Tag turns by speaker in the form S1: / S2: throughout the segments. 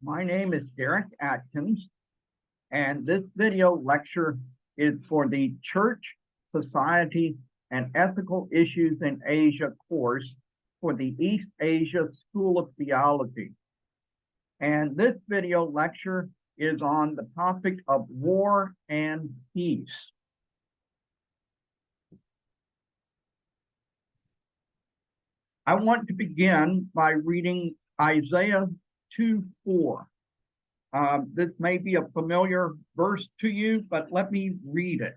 S1: My name is Derek Atkins, and this video lecture is for the Church, Society, and Ethical Issues in Asia course for the East Asia School of Theology. And this video lecture is on the topic of war and peace. I want to begin by reading Isaiah 2:4. This may be a familiar verse to you, but let me read it.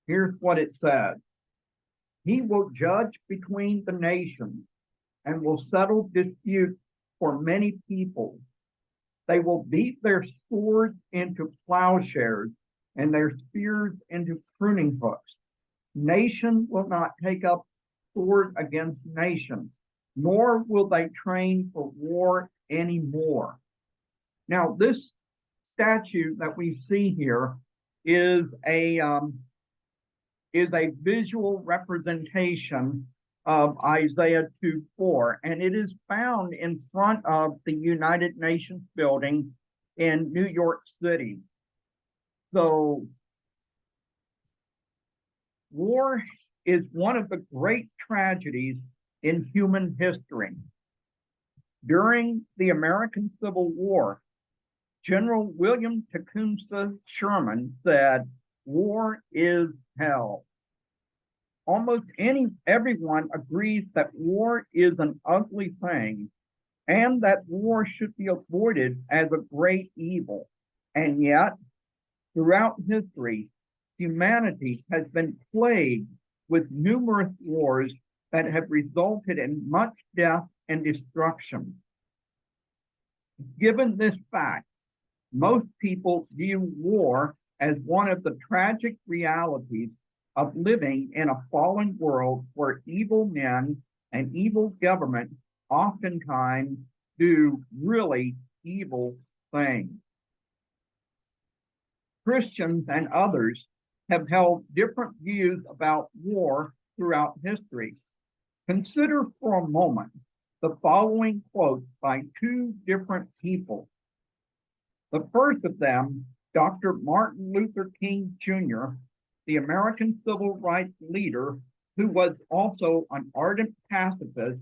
S1: Here's what it says. He will judge between the nations and will settle disputes for many people. They will beat their swords into plowshares and their spears into pruning hooks. Nation will not take up sword against nation, nor will they train for war anymore. Now, this statue that we see here is a visual representation of Isaiah 2:4, and it is found in front of the United Nations building in New York City. So, war is one of the great tragedies in human history. During the American Civil War, General William Tecumseh Sherman said, "War is hell." Almost everyone agrees that war is an ugly thing and that war should be avoided as a great evil. And yet, throughout history, humanity has been plagued with numerous wars that have resulted in much death and destruction. Given this fact, most people view war as one of the tragic realities of living in a fallen world where evil men and evil government oftentimes do really evil things. Christians and others have held different views about war throughout history. Consider for a moment the following quotes by two different people. The first of them, Dr. Martin Luther King Jr., the American civil rights leader who was also an ardent pacifist,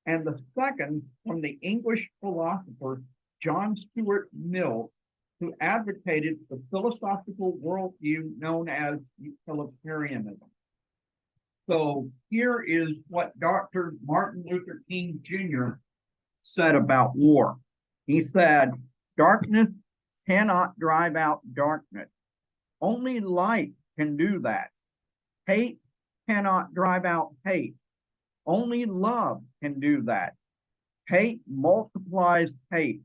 S1: and the second from the English philosopher John Stuart Mill, who advocated the philosophical worldview known as utilitarianism. So here is what Dr. Martin Luther King Jr. said about war. He said, "Darkness cannot drive out darkness. Only light can do that. Hate cannot drive out hate. Only love can do that. Hate multiplies hate.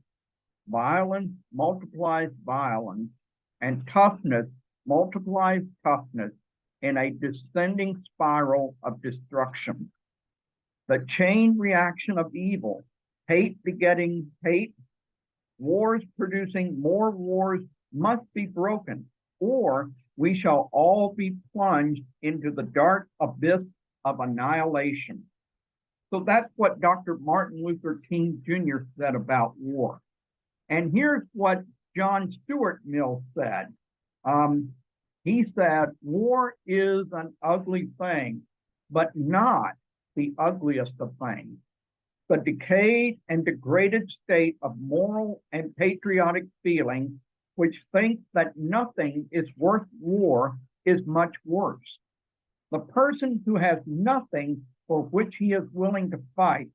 S1: Violence multiplies violence, and toughness multiplies toughness in a descending spiral of destruction. The chain reaction of evil, hate begetting hate, wars producing more wars, must be broken, or we shall all be plunged into the dark abyss of annihilation." So that's what Dr. Martin Luther King Jr. said about war. And here's what John Stuart Mill said. He said, "War is an ugly thing, but not the ugliest of things. The decayed and degraded state of moral and patriotic feeling, which thinks that nothing is worth war, is much worse. The person who has nothing for which he is willing to fight,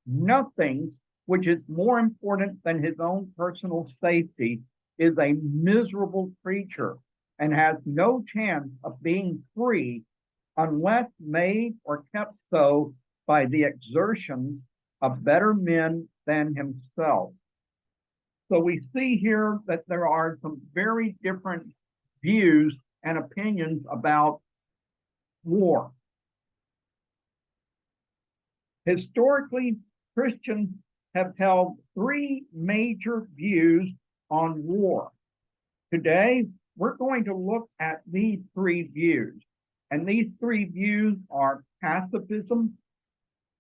S1: nothing which is more important than his own personal safety, is a miserable creature and has no chance of being free unless made or kept so by the exertions of better men than himself." So we see here that there are some very different views and opinions about war. Historically, Christians have held three major views on war. Today, we're going to look at these three views. And these three views are pacifism,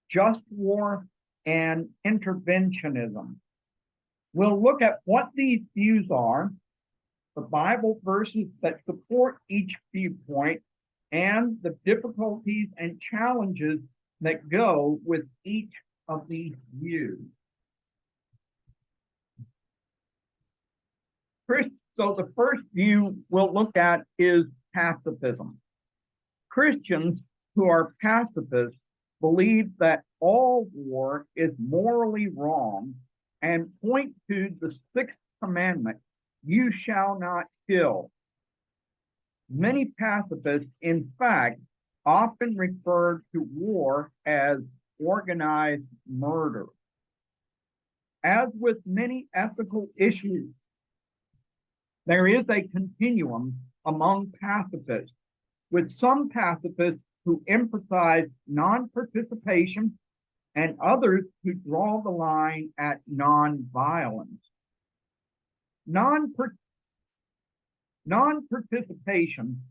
S1: just war, and interventionism. We'll look at what these views are, the Bible verses that support each viewpoint, and the difficulties and challenges that go with each of these views. So the first view we'll look at is pacifism. Christians who are pacifists believe that all war is morally wrong and point to the sixth commandment, you shall not kill. Many pacifists, in fact, often refer to war as organized murder. As with many ethical issues, there is a continuum among pacifists, with some pacifists who emphasize non-participation and others who draw the line at non-violence. Non-participation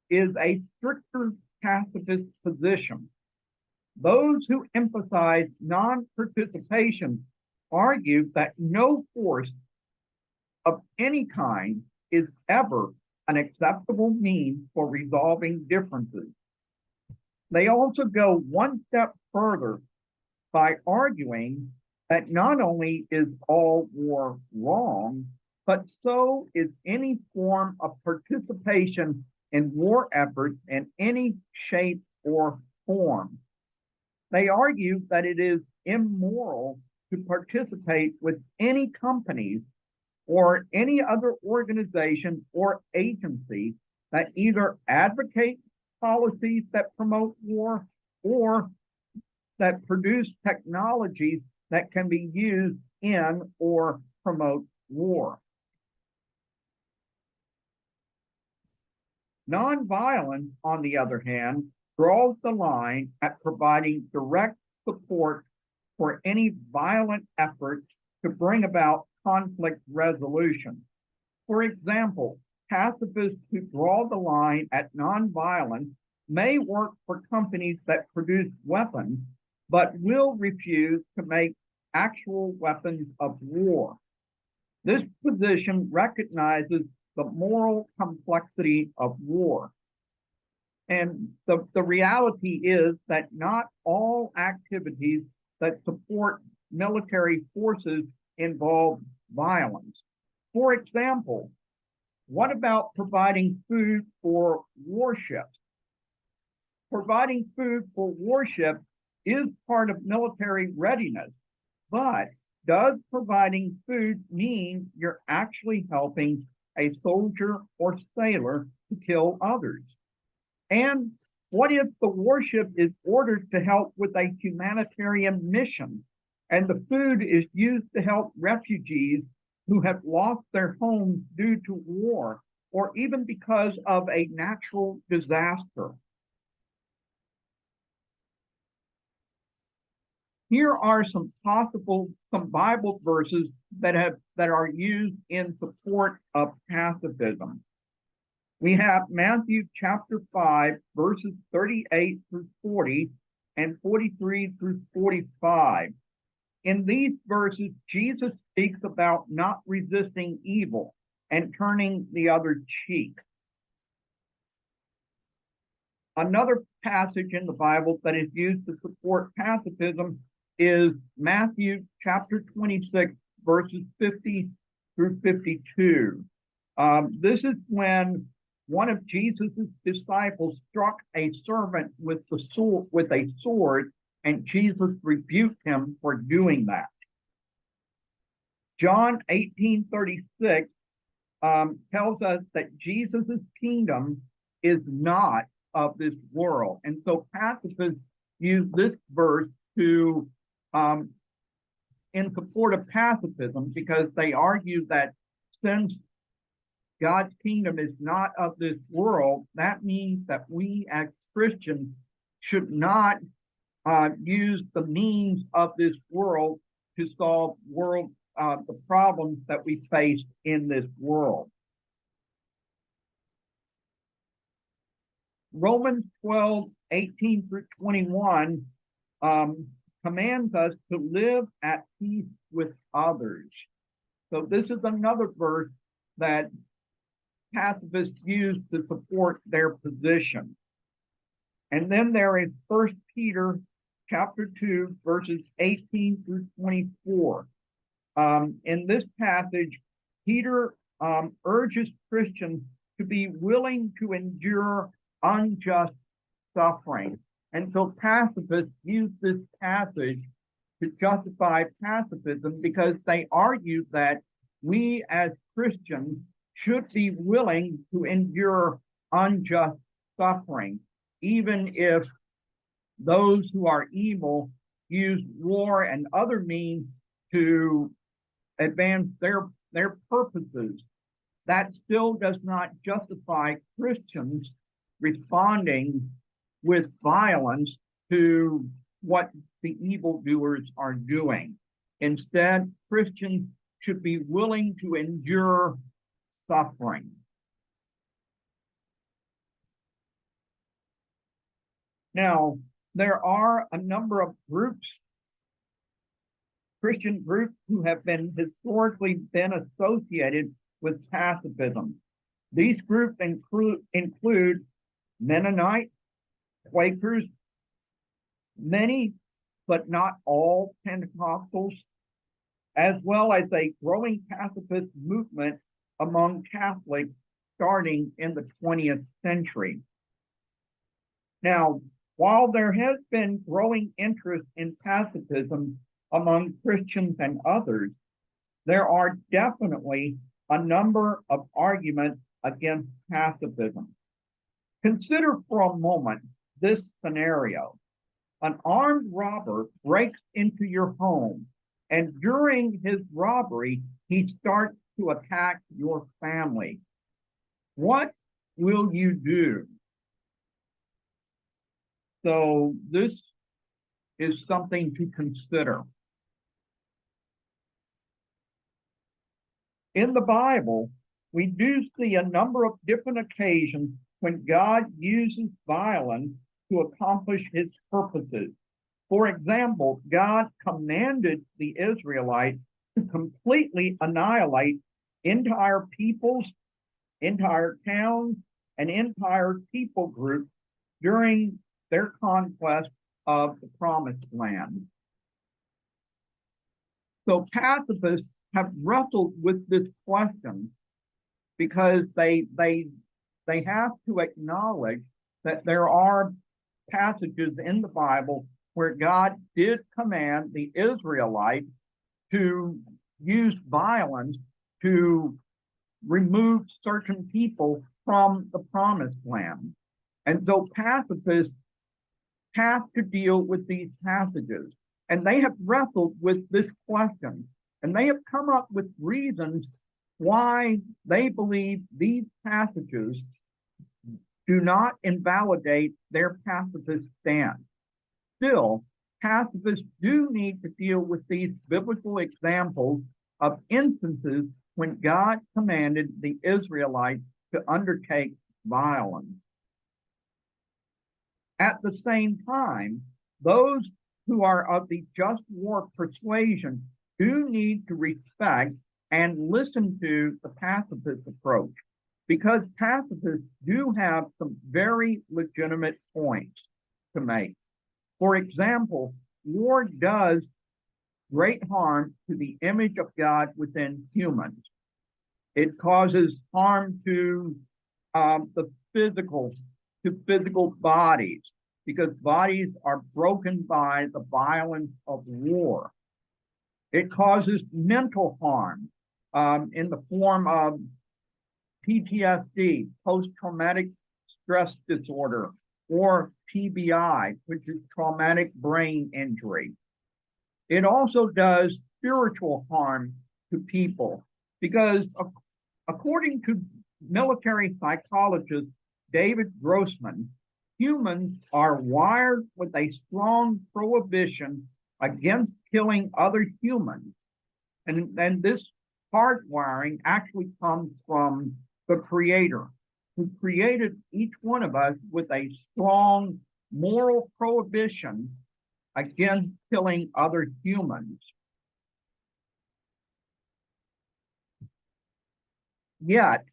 S1: is a stricter pacifist position. Those who emphasize non-participation argue that no force of any kind is ever an acceptable means for resolving differences. They also go one step further by arguing that not only is all war wrong, but so is any form of participation in war efforts in any shape or form. They argue that it is immoral to participate with any companies or any other organization or agency that either advocate policies that promote war or that produce technologies that can be used in or promote war. Nonviolence, on the other hand, draws the line at providing direct support for any violent efforts to bring about conflict resolution. For example, pacifists who draw the line at nonviolence may work for companies that produce weapons, but will refuse to make actual weapons of war. This position recognizes the moral complexity of war. And the reality is that not all activities that support military forces involve violence. For example, what about providing food for warships? Providing food for warships is part of military readiness, but does providing food mean you're actually helping a soldier or sailor to kill others? And what if the warship is ordered to help with a humanitarian mission and the food is used to help refugees who have lost their homes due to war or even because of a natural disaster? Here are some Bible verses that are used in support of pacifism. We have Matthew chapter 5, verses 38 through 40 and 43 through 45. In these verses, Jesus speaks about not resisting evil and turning the other cheek. Another passage in the Bible that is used to support pacifism is Matthew chapter 26, verses 50 through 52. This is when one of Jesus's disciples struck a servant with a sword, and Jesus rebuked him for doing that. John 18:36 tells us that Jesus's kingdom is not of this world, and so pacifists use this verse to in support of pacifism because they argue that since God's kingdom is not of this world, that means that we as Christians should not use the means of this world to solve the problems that we face in this world. Romans 12:18 through 21 commands us to live at peace with others. So this is another verse that pacifists use to support their position. And then there is 1 Peter chapter 2, verses 18 through 24. In this passage, Peter urges Christians to be willing to endure unjust suffering. And so pacifists use this passage to justify pacifism because they argue that we as Christians should be willing to endure unjust suffering, even if those who are evil use war and other means to advance their purposes. That still does not justify Christians responding with violence to what the evildoers are doing. Instead, Christians should be willing to endure suffering. Now, there are a number of groups, Christian groups, who have been historically associated with pacifism. These groups include Mennonites, Quakers, many but not all Pentecostals, as well as a growing pacifist movement among Catholics starting in the 20th century. Now, while there has been growing interest in pacifism among Christians and others, there are definitely a number of arguments against pacifism. Consider for a moment this scenario. An armed robber breaks into your home, and during his robbery, he starts to attack your family. What will you do? So this is something to consider. In the Bible, we do see a number of different occasions when God uses violence to accomplish his purposes. For example, God commanded the Israelites to completely annihilate entire peoples, entire towns, and entire people groups during their conquest of the Promised Land. So pacifists have wrestled with this question because they have to acknowledge that there are passages in the Bible where God did command the Israelites to use violence to remove certain people from the Promised Land. And so pacifists have to deal with these passages. And they have wrestled with this question. And they have come up with reasons why they believe these passages do not invalidate their pacifist stance. Still, pacifists do need to deal with these biblical examples of instances when God commanded the Israelites to undertake violence. At the same time, those who are of the just war persuasion do need to respect and listen to the pacifist approach, because pacifists do have some very legitimate points to make. For example, war does great harm to the image of God within humans. It causes harm to the physical bodies, because bodies are broken by the violence of war. It causes mental harm in the form of PTSD, post-traumatic stress disorder, or TBI, which is traumatic brain injury. It also does spiritual harm to people because, according to military psychologist David Grossman, humans are wired with a strong prohibition against killing other humans. And this hardwiring actually comes from the Creator, who created each one of us with a strong moral prohibition against killing other humans. Yet,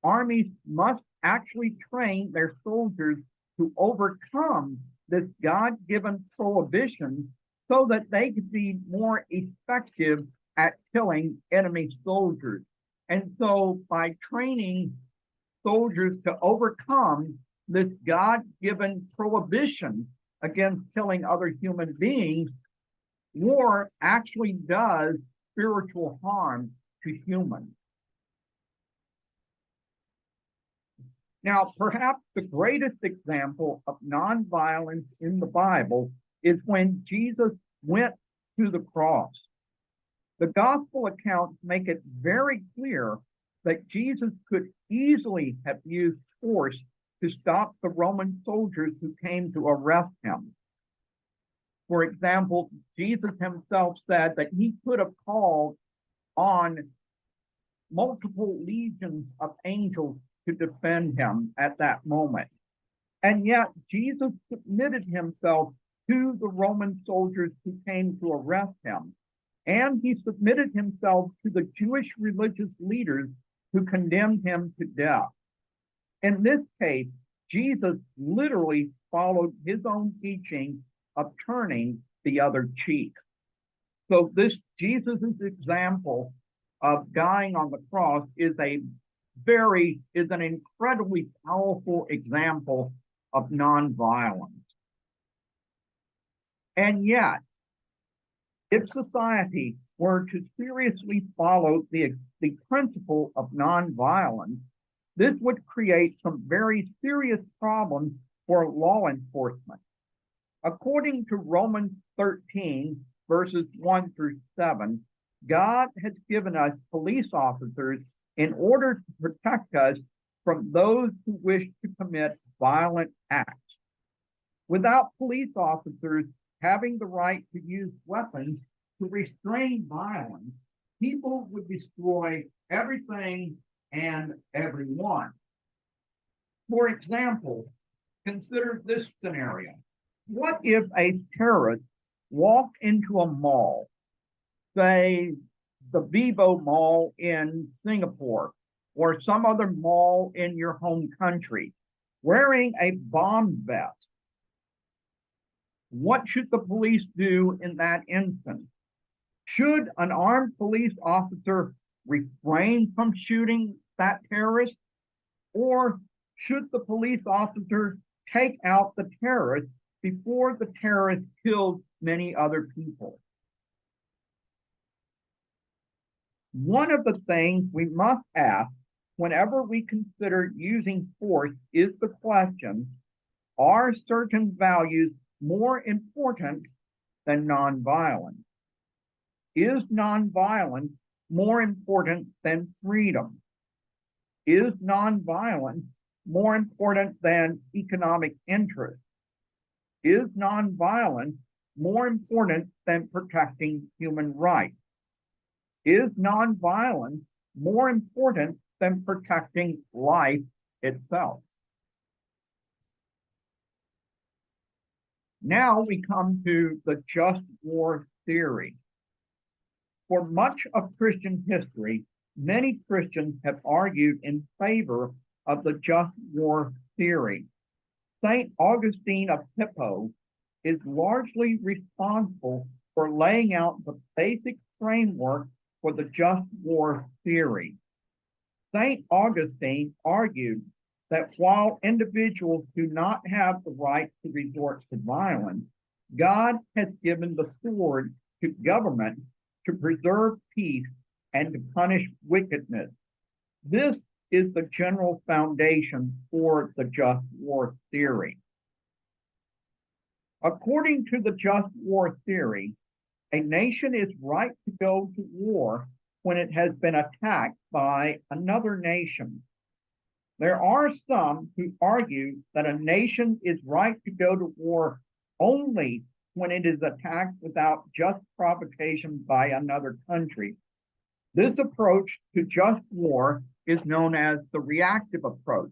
S1: armies must actually train their soldiers to overcome this God-given prohibition so that they could be more effective at killing enemy soldiers. And so by training soldiers to overcome this God-given prohibition against killing other human beings, war actually does spiritual harm to humans. Now, perhaps the greatest example of nonviolence in the Bible is when Jesus went to the cross. The gospel accounts make it very clear that Jesus could easily have used force to stop the Roman soldiers who came to arrest him. For example, Jesus himself said that he could have called on multiple legions of angels to defend him at that moment. And yet Jesus submitted himself to the Roman soldiers who came to arrest him. And he submitted himself to the Jewish religious leaders who condemned him to death. In this case, Jesus literally followed his own teaching of turning the other cheek. So this Jesus' example of dying on the cross is an incredibly powerful example of nonviolence. And yet, if society were to seriously follow the principle of nonviolence, this would create some very serious problems for law enforcement. According to Romans 13, verses 1 through 7, God has given us police officers in order to protect us from those who wish to commit violent acts. Without police officers having the right to use weapons to restrain violence, people would destroy everything and everyone. For example, consider this scenario. What if a terrorist walked into a mall, say the Vivo Mall in Singapore, or some other mall in your home country, wearing a bomb vest? What should the police do in that instance? Should an armed police officer refrain from shooting that terrorist? Or should the police officer take out the terrorist before the terrorist killed many other people? One of the things we must ask whenever we consider using force is the question, are certain values more important than nonviolence? Is nonviolence more important than freedom? Is nonviolence more important than economic interest? Is nonviolence more important than protecting human rights? Is nonviolence more important than protecting life itself? Now we come to the just war theory. For much of Christian history, many Christians have argued in favor of the just war theory. St. Augustine of Hippo is largely responsible for laying out the basic framework for the just war theory. St. Augustine argued that while individuals do not have the right to resort to violence, God has given the sword to government to preserve peace and to punish wickedness. This is the general foundation for the just war theory. According to the just war theory, a nation is right to go to war when it has been attacked by another nation. There are some who argue that a nation is right to go to war only when it is attacked without just provocation by another country. This approach to just war is known as the reactive approach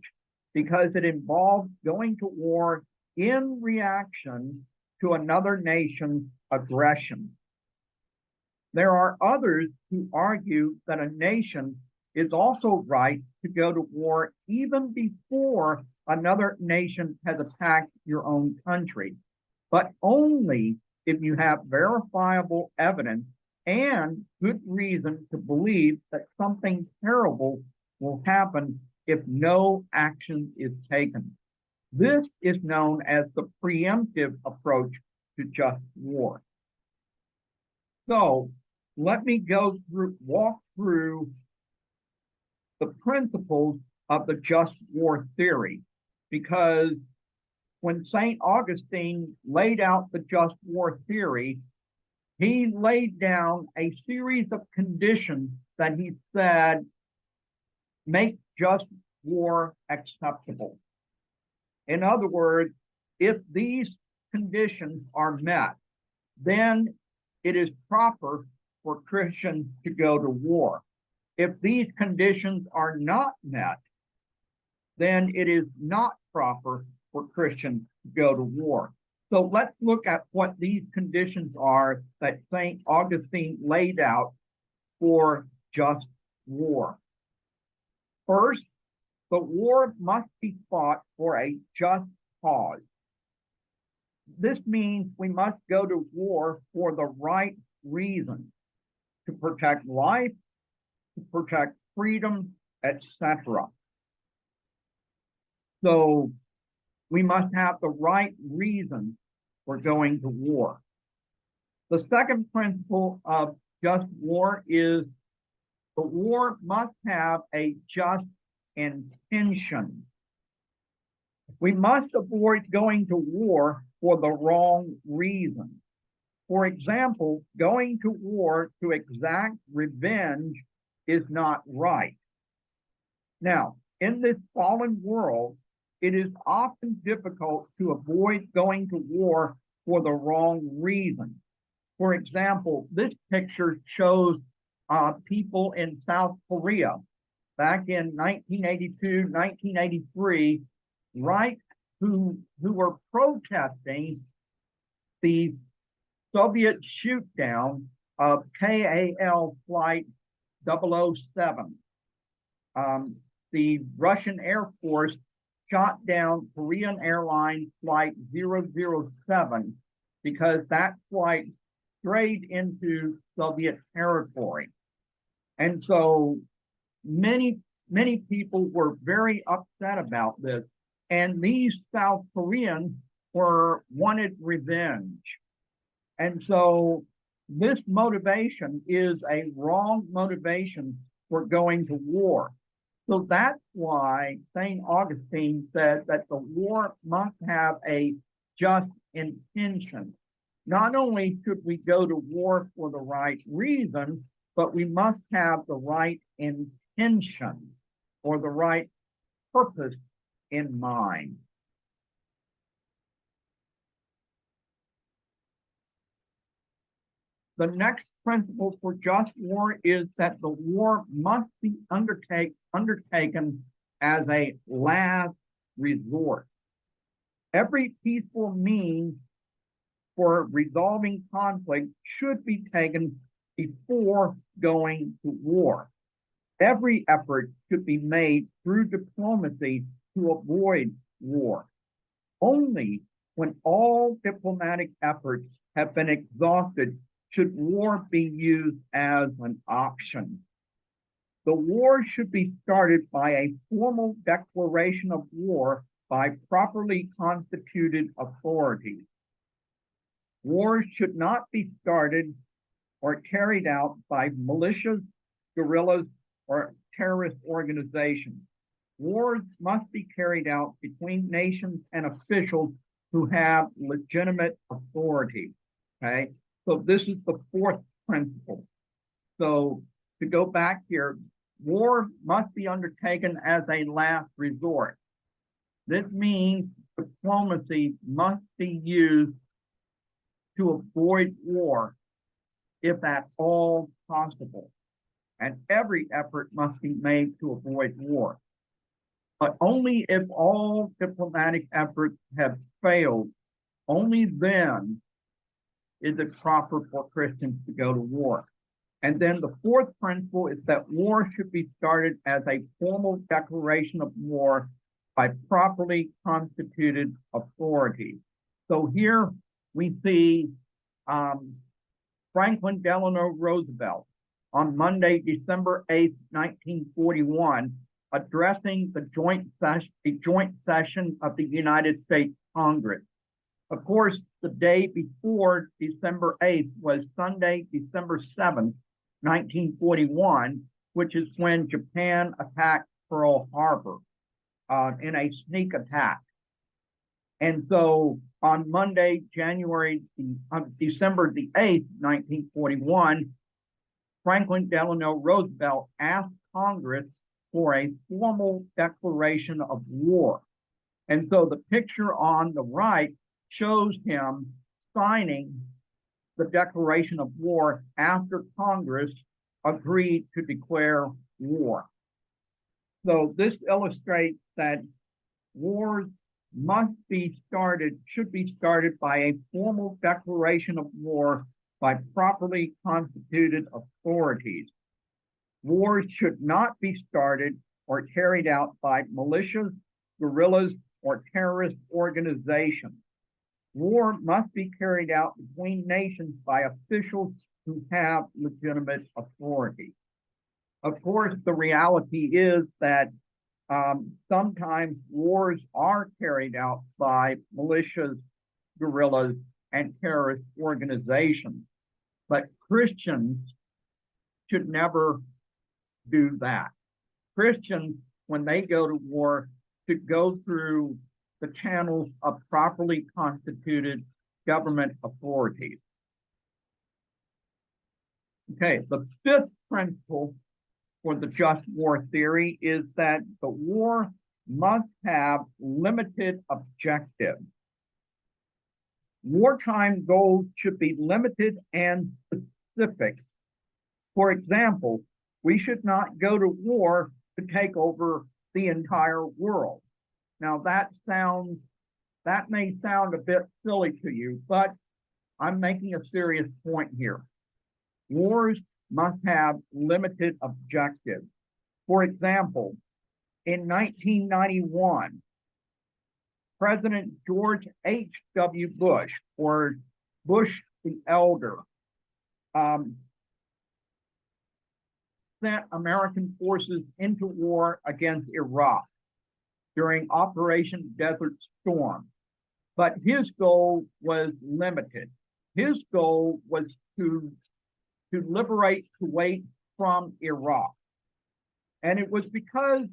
S1: because it involves going to war in reaction to another nation's aggression. There are others who argue that a nation is also right to go to war even before another nation has attacked your own country, but only if you have verifiable evidence and good reason to believe that something terrible will happen if no action is taken. This is known as the preemptive approach to just war. So let me walk through the principles of the just war theory, because when St. Augustine laid out the just war theory, he laid down a series of conditions that he said make just war acceptable. In other words, if these conditions are met, then it is proper for Christians to go to war. If these conditions are not met, then it is not proper for Christians to go to war. So let's look at what these conditions are that St. Augustine laid out for just war. First, the war must be fought for a just cause. This means we must go to war for the right reason, to protect life, to protect freedom, etc. So we must have the right reason for going to war. The second principle of just war is the war must have a just intention. We must avoid going to war for the wrong reason. For example, going to war to exact revenge is not right. Now, in this fallen world, it is often difficult to avoid going to war for the wrong reason. For example, this picture shows people in South Korea back in 1982, 1983, right, who were protesting the Soviet shoot down of KAL Flight 007. The Russian Air Force shot down Korean Airlines Flight 007 because that flight strayed into Soviet territory. And so many people were very upset about this. And these South Koreans wanted revenge. And so this motivation is a wrong motivation for going to war. So that's why St. Augustine said that the war must have a just intention. Not only should we go to war for the right reason, but we must have the right intention or the right purpose in mind. The next principle for just war is that the war must be undertaken as a last resort. Every peaceful means for resolving conflict should be taken before going to war. Every effort should be made through diplomacy to avoid war. Only when all diplomatic efforts have been exhausted should war be used as an option. The war should be started by a formal declaration of war by properly constituted authorities. Wars should not be started or carried out by militias, guerrillas, or terrorist organizations. Wars must be carried out between nations and officials who have legitimate authority. Okay, so this is the fourth principle. So to go back here, war must be undertaken as a last resort. This means diplomacy must be used to avoid war if at all possible. And every effort must be made to avoid war. But only if all diplomatic efforts have failed Only then is it proper for Christians to go to war. And then the fourth principle is that war should be started as a formal declaration of war by properly constituted authorities. So here we see Franklin Delano Roosevelt on Monday, December 8th, 1941, addressing the joint session of the United States Congress. Of course, the day before December 8th was Sunday, December 7th, 1941, which is when Japan attacked Pearl Harbor in a sneak attack. And so on Monday, December the 8th, 1941, Franklin Delano Roosevelt asked Congress for a formal declaration of war. And so the picture on the right shows him signing the declaration of war after Congress agreed to declare war. So this illustrates that wars should be started by a formal declaration of war by properly constituted authorities. Wars should not be started or carried out by militias, guerrillas, or terrorist organizations. War must be carried out between nations by officials who have legitimate authority. Of course, the reality is that sometimes wars are carried out by militias, guerrillas, and terrorist organizations, but Christians should never do that. Christians, when they go to war, should go through the channels of properly constituted government authorities. Okay, the fifth principle for the just war theory is that the war must have limited objectives. Wartime goals should be limited and specific. For example, we should not go to war to take over the entire world. Now that may sound a bit silly to you, but I'm making a serious point here. Wars must have limited objectives. For example, in 1991, President George H.W. Bush, or Bush the Elder, sent American forces into war against Iraq during Operation Desert Storm. But his goal was limited. His goal was to liberate Kuwait from Iraq. And it was because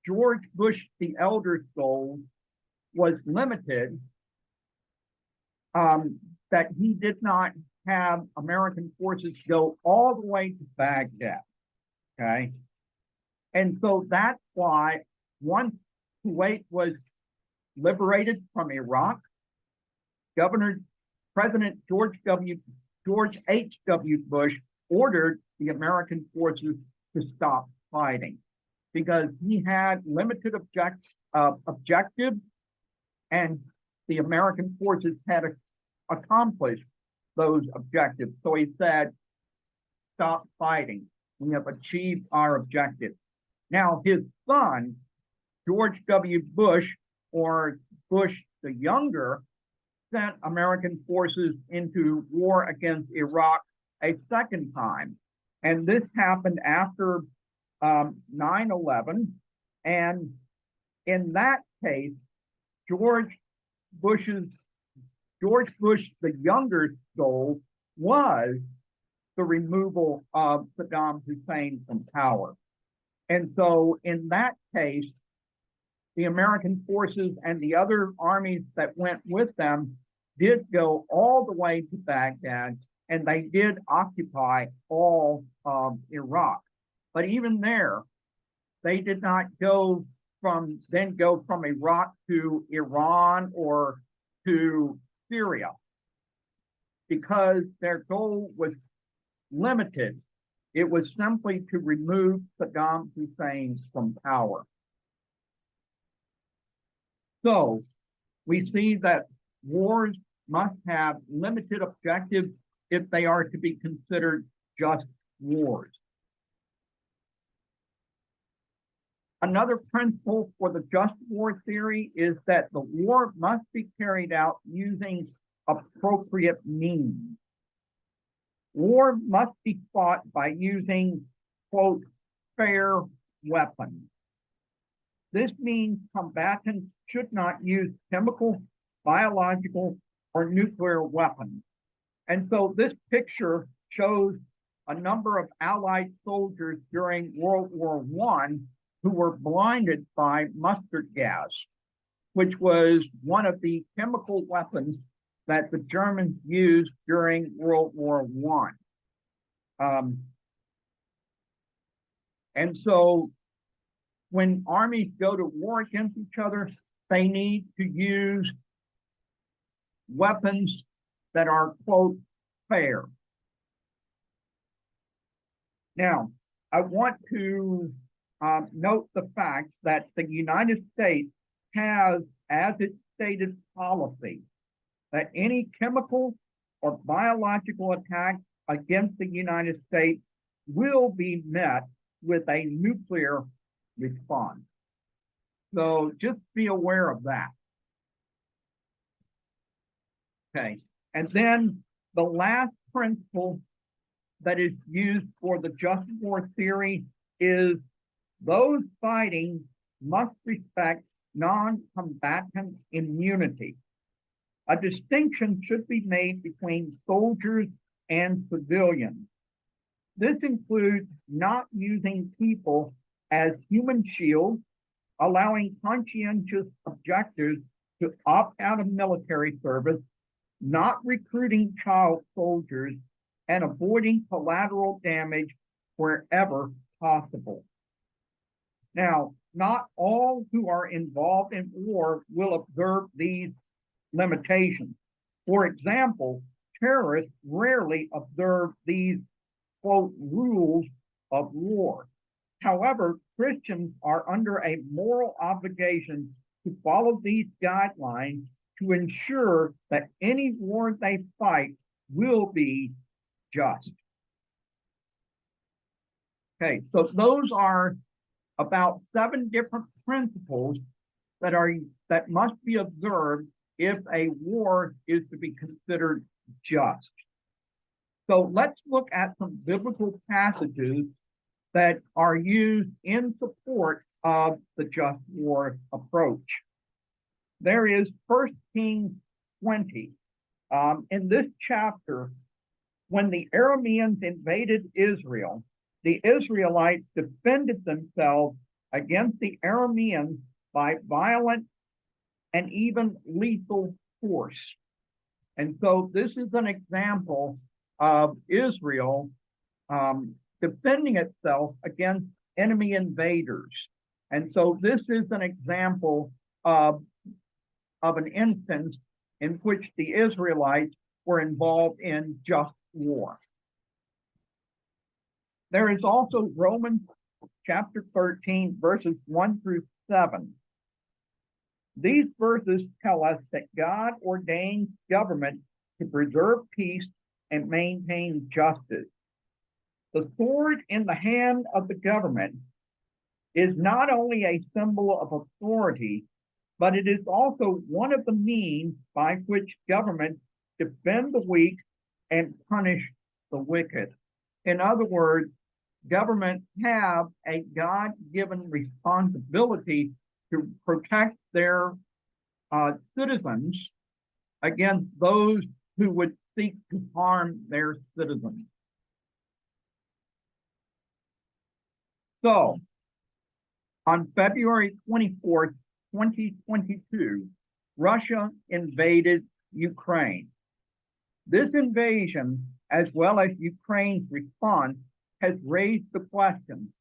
S1: George Bush the Elder's goal was limited that he did not have American forces go all the way to Baghdad, okay? And so that's why once Kuwait was liberated from Iraq, President George H.W. Bush ordered the American forces to stop fighting because he had limited objectives, and the American forces had accomplished those objectives. So he said, stop fighting. We have achieved our objective. Now, his son, George W. Bush, or Bush the Younger, sent American forces into war against Iraq a second time. And this happened after 9/11. And in that case, George Bush the Younger's goal was the removal of Saddam Hussein from power. And so in that case, the American forces and the other armies that went with them did go all the way to Baghdad, and they did occupy all of Iraq. But even there, they did not go from Iraq to Iran or to Syria, because their goal was limited. It was simply to remove Saddam Hussein from power. So we see that wars must have limited objectives if they are to be considered just wars. Another principle for the just war theory is that the war must be carried out using appropriate means. War must be fought by using, quote, fair weapons. This means combatants should not use chemical, biological, or nuclear weapons. And so this picture shows a number of Allied soldiers during World War I who were blinded by mustard gas, which was one of the chemical weapons that the Germans used during World War I. And so when armies go to war against each other, they need to use weapons that are, quote, fair. Now, I want to note the fact that the United States has, as its stated policy, that any chemical or biological attack against the United States will be met with a nuclear response. So just be aware of that. Okay, and then the last principle that is used for the just war theory is those fighting must respect non-combatant immunity. A distinction should be made between soldiers and civilians. This includes not using people as human shields, allowing conscientious objectors to opt out of military service, not recruiting child soldiers, and avoiding collateral damage wherever possible. Now, not all who are involved in war will observe these limitations. For example, terrorists rarely observe these, quote, rules of war. However, Christians are under a moral obligation to follow these guidelines to ensure that any war they fight will be just. Okay, so those are about 7 different principles that must be observed if a war is to be considered just. So let's look at some biblical passages that are used in support of the just war approach. There is 1 Kings 20. In this chapter, when the Arameans invaded Israel, the Israelites defended themselves against the Arameans by violent and even lethal force. And so this is an example of Israel defending itself against enemy invaders. And so this is an example of an instance in which the Israelites were involved in just war. There is also Romans chapter 13, verses 1 through 7. These verses tell us that God ordains government to preserve peace and maintain justice. The sword in the hand of the government is not only a symbol of authority, but it is also one of the means by which governments defend the weak and punish the wicked. In other words, governments have a God-given responsibility to protect their citizens against those who would seek to harm their citizens. So, on February 24th, 2022, Russia invaded Ukraine. This invasion, as well as Ukraine's response, has raised the question,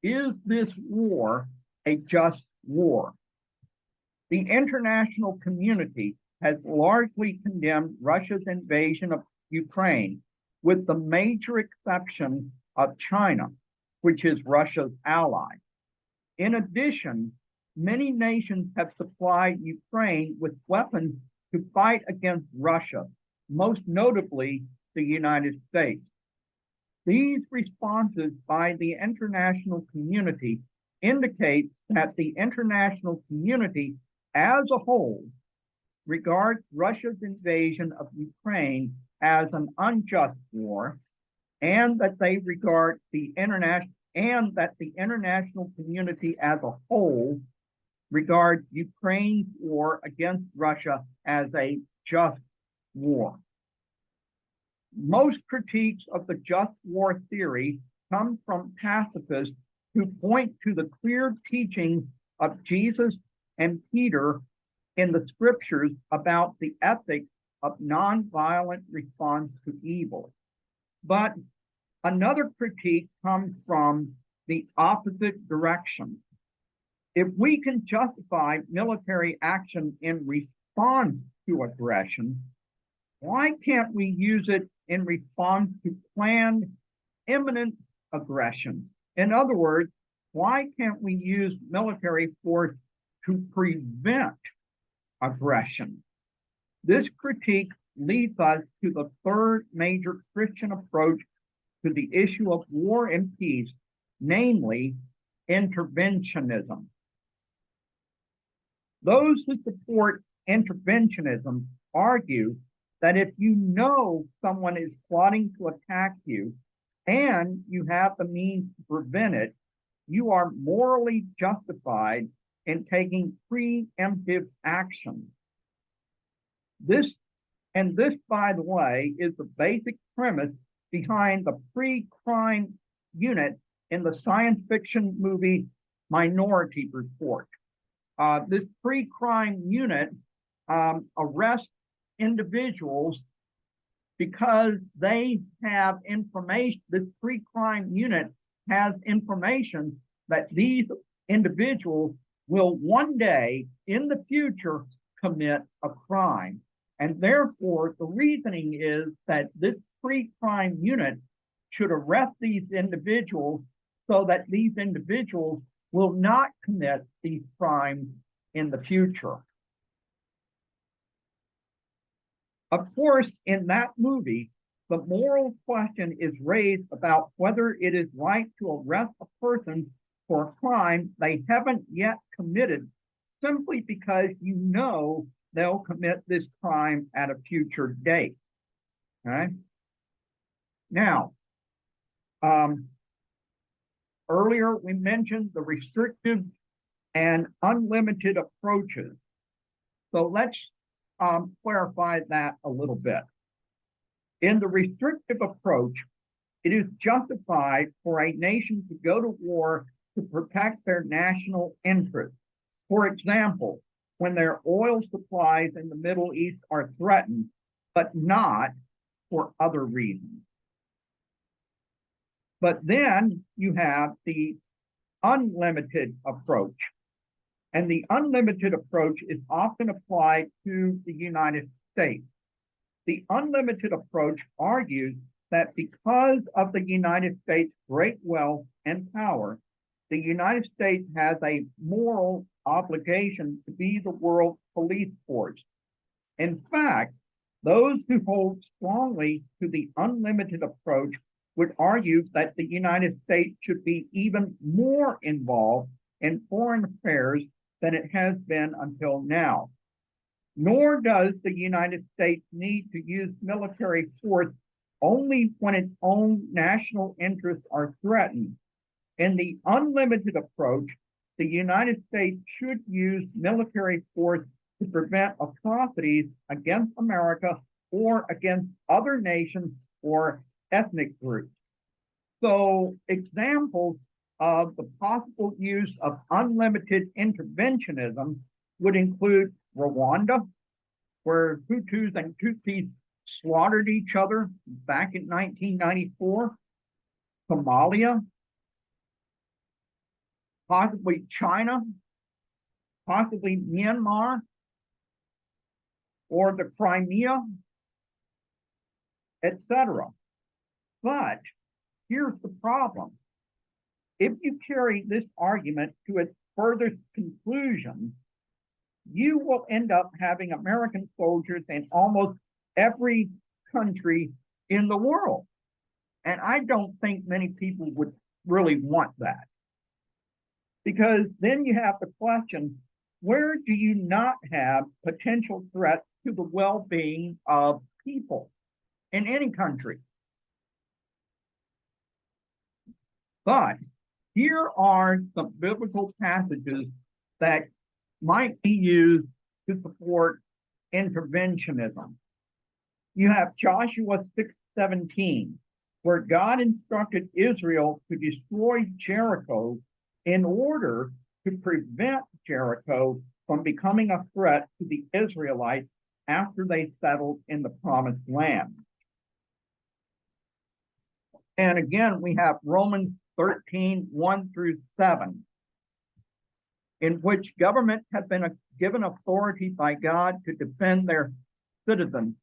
S1: is this war a just war? The international community has largely condemned Russia's invasion of Ukraine, with the major exception of China, which is Russia's ally. In addition, many nations have supplied Ukraine with weapons to fight against Russia, most notably the United States. These responses by the international community indicate that the international community as a whole regards Russia's invasion of Ukraine as an unjust war, and that they regard the international community as a whole regards Ukraine's war against Russia as a just war. Most critiques of the just war theory come from pacifists who point to the clear teachings of Jesus and Peter in the scriptures about the ethics of nonviolent response to evil. But another critique comes from the opposite direction. If we can justify military action in response to aggression, why can't we use it in response to planned imminent aggression? In other words, why can't we use military force to prevent aggression? This critique leads us to the third major Christian approach to the issue of war and peace, namely interventionism. Those who support interventionism argue that if you know someone is plotting to attack you and you have the means to prevent it, you are morally justified in taking preemptive action. This, by the way, is the basic premise behind the pre-crime unit in the science fiction movie Minority Report. This pre-crime unit arrests individuals because they have information. This pre-crime unit has information that these individuals will one day in the future commit a crime. And therefore, the reasoning is that this pre-crime unit should arrest these individuals so that these individuals will not commit these crimes in the future. Of course, in that movie, the moral question is raised about whether it is right to arrest a person for a crime they haven't yet committed simply because you know they'll commit this crime at a future date. Okay? Now, earlier we mentioned the restrictive and unlimited approaches. So let's clarify that a little bit. In the restrictive approach, it is justified for a nation to go to war to protect their national interests. For example, when their oil supplies in the Middle East are threatened, but not for other reasons. But then you have the unlimited approach. And the unlimited approach is often applied to the United States. The unlimited approach argues that because of the United States' great wealth and power, the United States has a moral obligation to be the world's police force. In fact, those who hold strongly to the unlimited approach would argue that the United States should be even more involved in foreign affairs than it has been until now. Nor does the United States need to use military force only when its own national interests are threatened. In the unlimited approach, the United States should use military force to prevent atrocities against America or against other nations or ethnic groups. So examples of the possible use of unlimited interventionism would include Rwanda, where Hutus and Tutsis slaughtered each other back in 1994, Somalia, possibly China, possibly Myanmar, or the Crimea, etc. But here's the problem. If you carry this argument to its furthest conclusion, you will end up having American soldiers in almost every country in the world. And I don't think many people would really want that. Because then you have the question, where do you not have potential threats to the well-being of people in any country? But here are some biblical passages that might be used to support interventionism. You have Joshua 6:17, where God instructed Israel to destroy Jericho in order to prevent Jericho from becoming a threat to the Israelites after they settled in the promised land. And again, we have Romans 13:1-7, in which governments have been given authority by God to defend their citizens,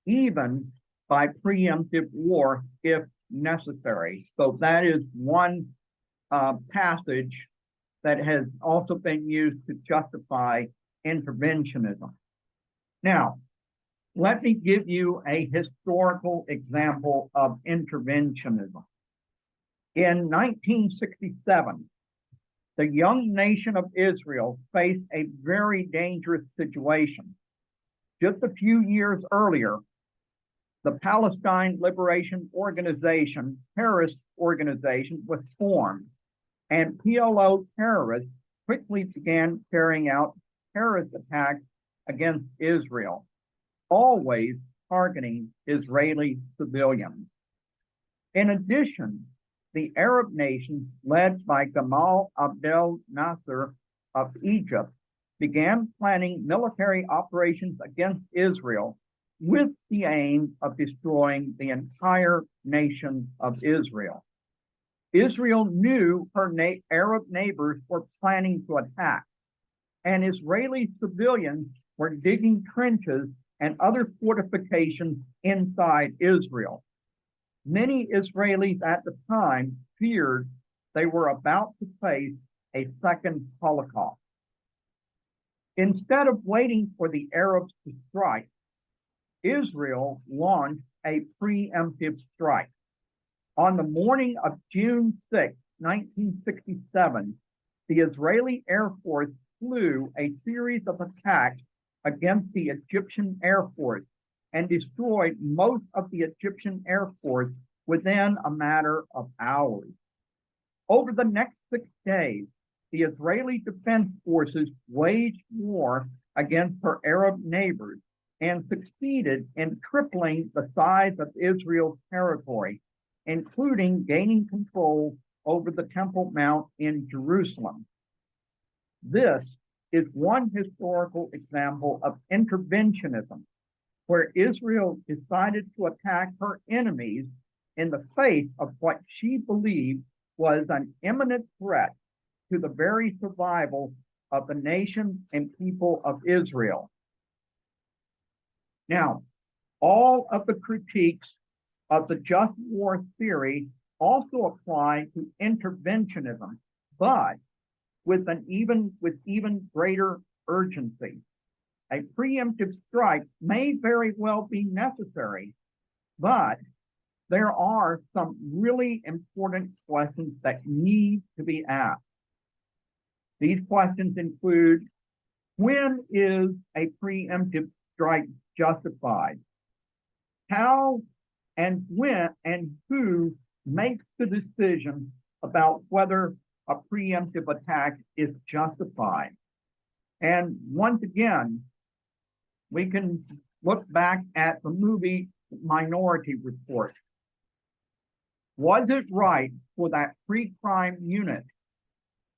S1: even by preemptive war if necessary. So that is one passage that has also been used to justify interventionism. Now, let me give you a historical example of interventionism. In 1967, the young nation of Israel faced a very dangerous situation. Just a few years earlier, the Palestine Liberation Organization, terrorist organization, was formed, and PLO terrorists quickly began carrying out terrorist attacks against Israel, always targeting Israeli civilians. In addition, the Arab nations, led by Gamal Abdel Nasser of Egypt, began planning military operations against Israel with the aim of destroying the entire nation of Israel. Israel knew her Arab neighbors were planning to attack, and Israeli civilians were digging trenches and other fortifications inside Israel. Many Israelis at the time feared they were about to face a second Holocaust. Instead of waiting for the Arabs to strike, Israel launched a preemptive strike. On the morning of June 6, 1967, the Israeli Air Force flew a series of attacks against the Egyptian Air Force and destroyed most of the Egyptian Air Force within a matter of hours. Over the next 6 days, the Israeli Defense Forces waged war against her Arab neighbors and succeeded in tripling the size of Israel's territory, including gaining control over the Temple Mount in Jerusalem. This is one historical example of interventionism, where Israel decided to attack her enemies in the face of what she believed was an imminent threat to the very survival of the nation and people of Israel. Now, all of the critiques of the just war theory also apply to interventionism, but with even greater urgency. A preemptive strike may very well be necessary, but there are some really important questions that need to be asked. These questions include, when is a preemptive strike justified? How and when and who makes the decision about whether a preemptive attack is justified? And once again, we can look back at the movie Minority Report. Was it right for that pre-crime unit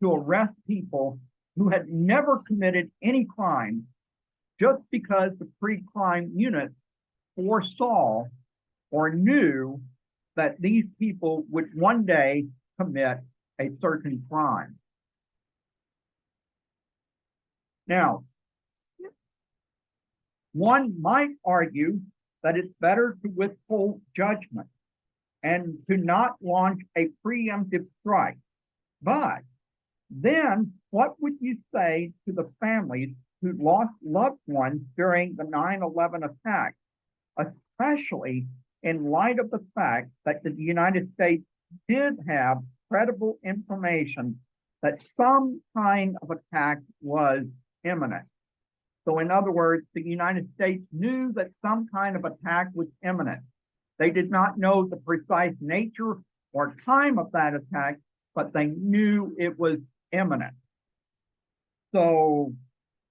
S1: to arrest people who had never committed any crime just because the pre-crime unit foresaw or knew that these people would one day commit a certain crime? Now, one might argue that it's better to withhold judgment and to not launch a preemptive strike. But then what would you say to the families who lost loved ones during the 9/11 attack, especially in light of the fact that the United States did have credible information that some kind of attack was imminent. So in other words, the United States knew that some kind of attack was imminent. They did not know the precise nature or time of that attack, but they knew it was imminent. So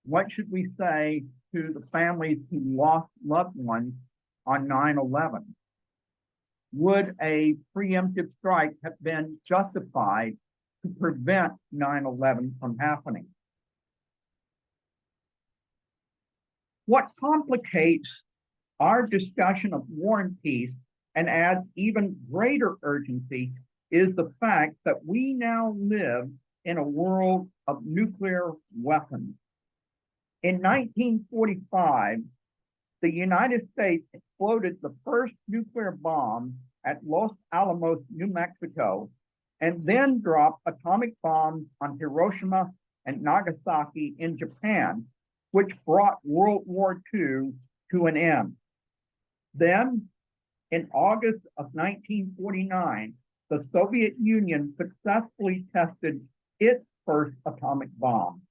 S1: what should we say to the families who lost loved ones on 9/11? Would a preemptive strike have been justified to prevent 9/11 from happening? What complicates our discussion of war and peace and adds even greater urgency is the fact that we now live in a world of nuclear weapons. In 1945, the United States exploded the first nuclear bomb at Los Alamos, New Mexico, and then dropped atomic bombs on Hiroshima and Nagasaki in Japan, which brought World War II to an end. Then, in August of 1949, the Soviet Union successfully tested its first atomic bomb.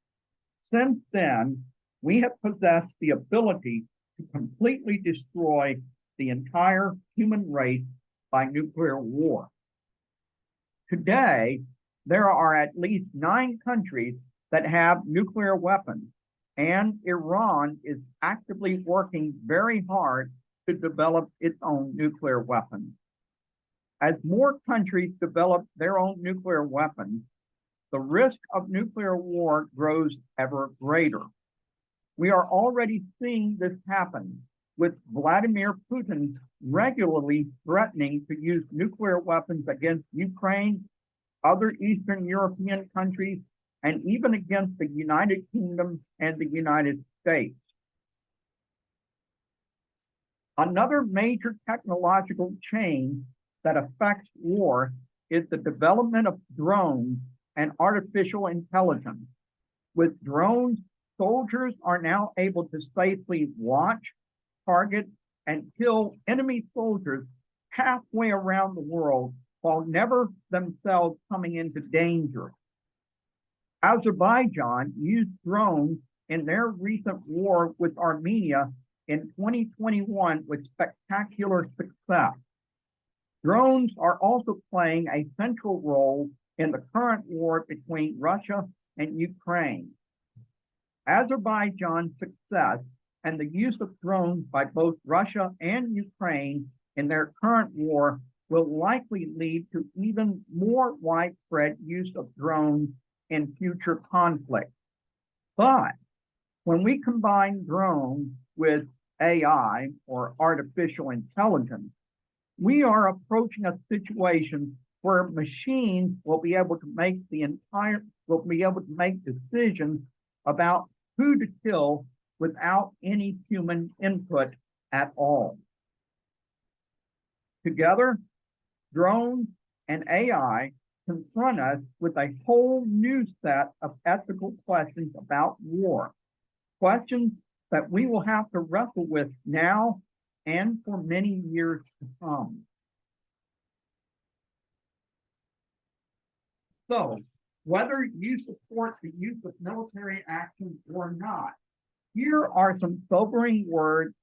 S1: Since then, we have possessed the ability to completely destroy the entire human race by nuclear war. Today, there are at least 9 countries that have nuclear weapons, and Iran is actively working very hard to develop its own nuclear weapons. As more countries develop their own nuclear weapons, the risk of nuclear war grows ever greater. We are already seeing this happen, with Vladimir Putin regularly threatening to use nuclear weapons against Ukraine, other Eastern European countries, and even against the United Kingdom and the United States. Another major technological change that affects war is the development of drones and artificial intelligence. With drones, soldiers are now able to safely watch, target, and kill enemy soldiers halfway around the world while never themselves coming into danger. Azerbaijan used drones in their recent war with Armenia in 2021 with spectacular success. Drones are also playing a central role in the current war between Russia and Ukraine. Azerbaijan's success and the use of drones by both Russia and Ukraine in their current war will likely lead to even more widespread use of drones in future conflicts. But when we combine drones with AI, or artificial intelligence, we are approaching a situation where machines will be able to make decisions about who to kill without any human input at all. Together, drones and AI confront us with a whole new set of ethical questions about war, questions that we will have to wrestle with now and for many years to come. So, whether you support the use of military action or not, here are some sobering words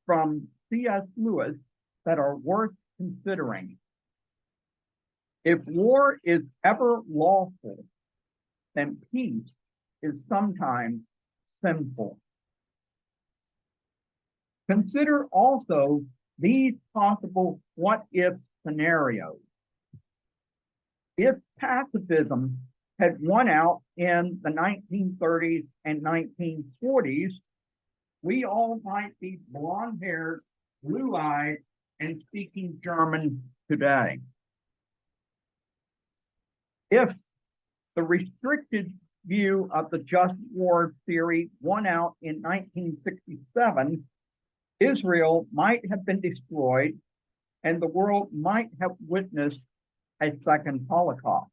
S1: from C.S. Lewis that are worth considering. If war is ever lawful, then peace is sometimes sinful. Consider also these possible what-if scenarios. If pacifism had won out in the 1930s and 1940s, we all might be blonde-haired, blue-eyed, and speaking German today. If the restricted view of the just war theory won out in 1967, Israel might have been destroyed and the world might have witnessed a second Holocaust.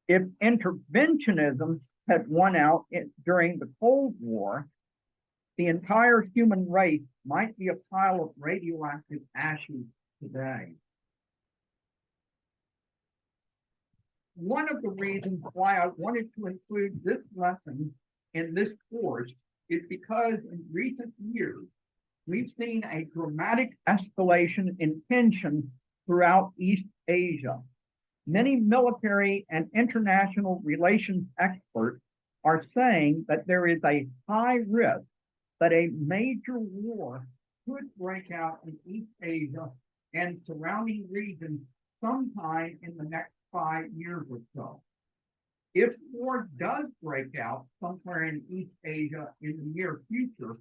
S1: If interventionism had won out during the Cold War, the entire human race might be a pile of radioactive ashes today. One of the reasons why I wanted to include this lesson in this course is because in recent years, we've seen a dramatic escalation in tension throughout East Asia. Many military and international relations experts are saying that there is a high risk that a major war could break out in East Asia and surrounding regions sometime in the next 5 years or so. If war does break out somewhere in East Asia in the near future,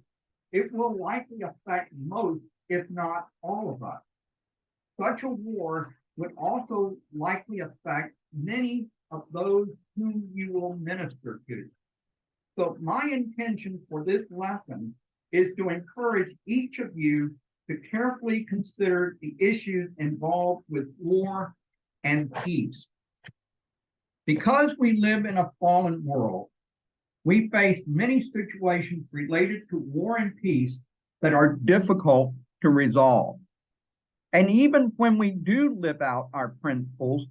S1: it will likely affect most, if not all of us. Such a war would also likely affect many of those whom you will minister to. So my intention for this lesson is to encourage each of you to carefully consider the issues involved with war and peace. Because we live in a fallen world, we face many situations related to war and peace that are difficult to resolve. And even when we do live out our principles,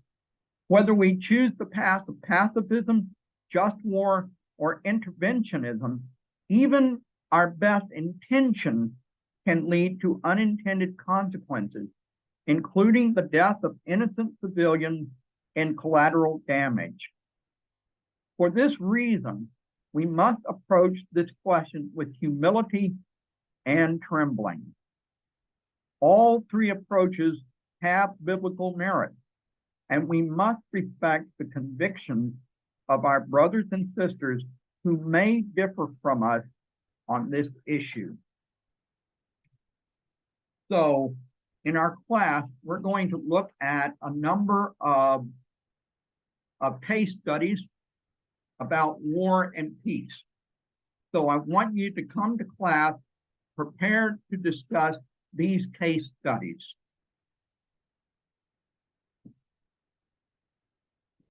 S1: whether we choose the path of pacifism, just war, or interventionism, even our best intention can lead to unintended consequences, including the death of innocent civilians and collateral damage. For this reason, we must approach this question with humility and trembling. All three approaches have biblical merit, and we must respect the convictions of our brothers and sisters who may differ from us on this issue. So, in our class, we're going to look at a number of case studies about war and peace. So I want you to come to class prepared to discuss these case studies.